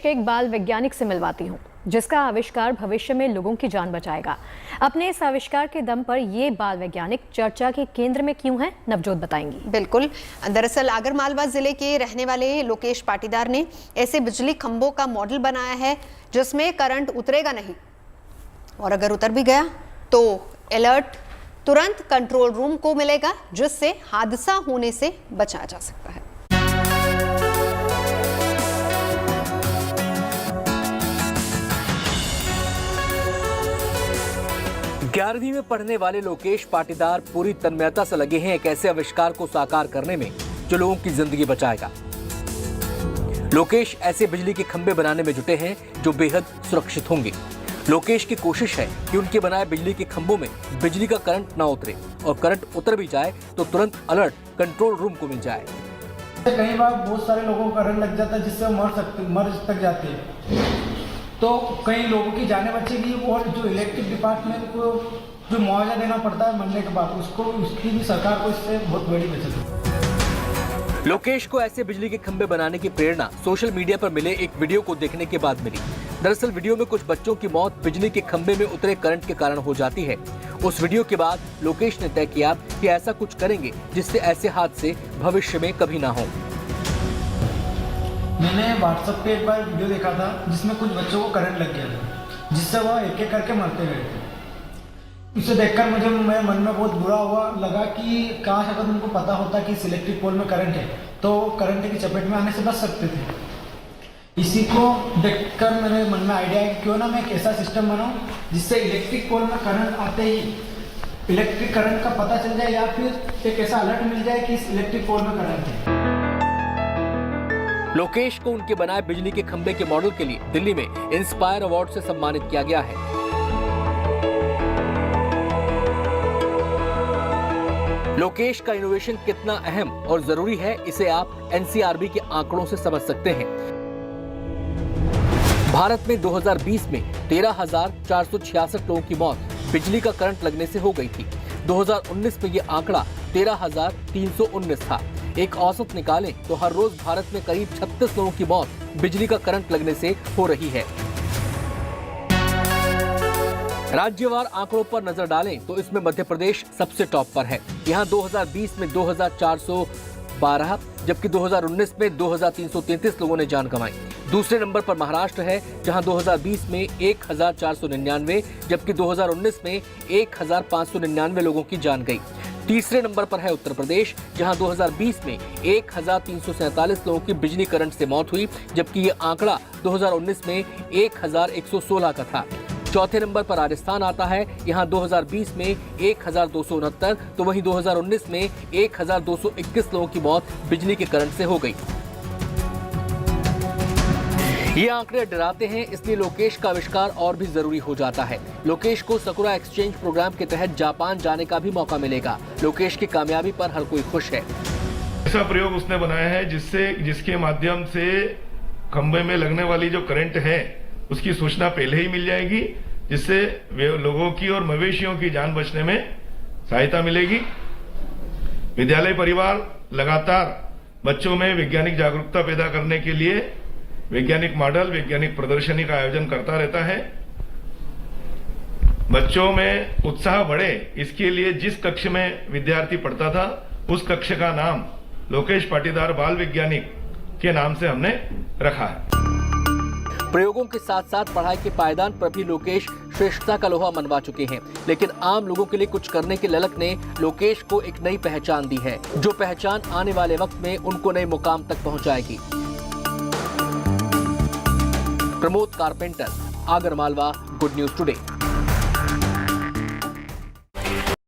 के एक बाल वैज्ञानिक से मिलवाती हूँ जिसका आविष्कार भविष्य में लोगों की जान बचाएगा। अपने इस आविष्कार के दम पर ये बाल वैज्ञानिक चर्चा के केंद्र में क्यों है, नवजोत बताएंगी। बिल्कुल, दरअसल आगरमालवा जिले के रहने वाले लोकेश पाटीदार ने ऐसे बिजली खंभों का मॉडल बनाया है जिसमें करंट उतरेगा नहीं, और अगर उतर भी गया तो अलर्ट तुरंत कंट्रोल रूम को मिलेगा, जिससे हादसा होने से बचा जा सकता है। 11वीं में पढ़ने वाले लोकेश पाटीदार पूरी तन्मयता से लगे हैं एक ऐसे आविष्कार को साकार करने में जो लोगों की जिंदगी बचाएगा। लोकेश ऐसे बिजली के खंभे बनाने में जुटे हैं जो बेहद सुरक्षित होंगे। लोकेश की कोशिश है कि उनके बनाए बिजली के खंभों में बिजली का करंट ना उतरे, और करंट उतर भी जाए तो तुरंत अलर्ट कंट्रोल रूम को मिल जाए। कई बार बहुत सारे लोगों को करंट लग जाता है जिससे मर तक जाते हैं, तो कई लोगों की जाने बचेगी। और जो इलेक्ट्रिक डिपार्टमेंट को जो मुआवजा देना पड़ता है मरने के बाद, उसकी भी सरकार को इससे बहुत बड़ी बचत है। लोकेश को ऐसे बिजली के खंभे बनाने की प्रेरणा सोशल मीडिया पर मिले एक वीडियो को देखने के बाद मिली। दरअसल वीडियो में कुछ बच्चों की मौत बिजली के खंभे में उतरे करंट के कारण हो जाती है। उस वीडियो के बाद लोकेश ने तय किया कि ऐसा कुछ करेंगे जिससे ऐसे हादसे भविष्य में कभी ना हो। मैंने व्हाट्सएप पे एक बार वीडियो देखा था जिसमें कुछ बच्चों को करंट लग गया था, जिससे वह एक एक करके मरते गए थे। इसे देखकर मुझे मेरे मन में बहुत बुरा हुआ, लगा कि काश अगर उनको पता होता कि इस इलेक्ट्रिक पोल में करंट है तो करंट की चपेट में आने से बच सकते थे। इसी को देखकर मेरे मन में आइडिया है कि क्यों ना मैं एक ऐसा सिस्टम बनाऊं जिससे इलेक्ट्रिक पोल में करंट आते ही इलेक्ट्रिक करंट का पता चल जाए, या फिर एक ऐसा अलर्ट मिल जाए कि इस इलेक्ट्रिक पोल में करंट है। लोकेश को उनके बनाए बिजली के खंभे के मॉडल के लिए दिल्ली में इंस्पायर अवार्ड से सम्मानित किया गया है। लोकेश का इनोवेशन कितना अहम और जरूरी है, इसे आप एनसीआरबी के आंकड़ों से समझ सकते हैं। भारत में 2020 में 13,466 लोगों की मौत बिजली का करंट लगने से हो गई थी। 2019 में ये आंकड़ा 13,319 था। एक औसत निकालें तो हर रोज भारत में करीब 36 लोगों की मौत बिजली का करंट लगने से हो रही है। राज्यवार आंकड़ों पर नजर डालें तो इसमें मध्य प्रदेश सबसे टॉप पर है। यहाँ 2020 में 2,412, जबकि 2019 में 2,333 लोगों ने जान गंवाई। दूसरे नंबर पर महाराष्ट्र है, जहां 2020 में 1,499, जबकि 2019 में 1,599 लोगों की जान गई। तीसरे नंबर पर है उत्तर प्रदेश, जहां 2020 में 1,347 लोगों की बिजली करंट से मौत हुई, जबकि ये आंकड़ा 2019 में 1,116 का था। चौथे नंबर पर राजस्थान आता है, यहाँ 2020 में 1,269, तो वहीं 2019 में 1,221 लोगों की मौत बिजली के करंट से हो गई। ये आंकड़े डराते हैं, इसलिए लोकेश का आविष्कार और भी जरूरी हो जाता है। लोकेश को सकुरा एक्सचेंज प्रोग्राम के तहत जापान जाने का भी मौका मिलेगा। लोकेश की कामयाबी पर हर कोई खुश है। ऐसा प्रयोग उसने बनाया है जिसके माध्यम से खंभे में लगने वाली जो करंट है उसकी सूचना पहले ही मिल जाएगी, जिससे लोगों की और मवेशियों की जान बचने में सहायता मिलेगी। विद्यालय परिवार लगातार बच्चों में वैज्ञानिक जागरूकता पैदा करने के लिए वैज्ञानिक मॉडल, वैज्ञानिक प्रदर्शनी का आयोजन करता रहता है। बच्चों में उत्साह बढ़े, इसके लिए जिस कक्ष में विद्यार्थी पढ़ता था उस कक्ष का नाम लोकेश पाटीदार बाल वैज्ञानिक के नाम से हमने रखा है। प्रयोगों के साथ साथ पढ़ाई के पायदान पर भी लोकेश श्रेष्ठता का लोहा मनवा चुके हैं, लेकिन आम लोगों के लिए कुछ करने की ललक ने लोकेश को एक नई पहचान दी है, जो पहचान आने वाले वक्त में उनको नए मुकाम तक पहुंचाएगी। Pramod carpenter, Agar Malwa, good news today.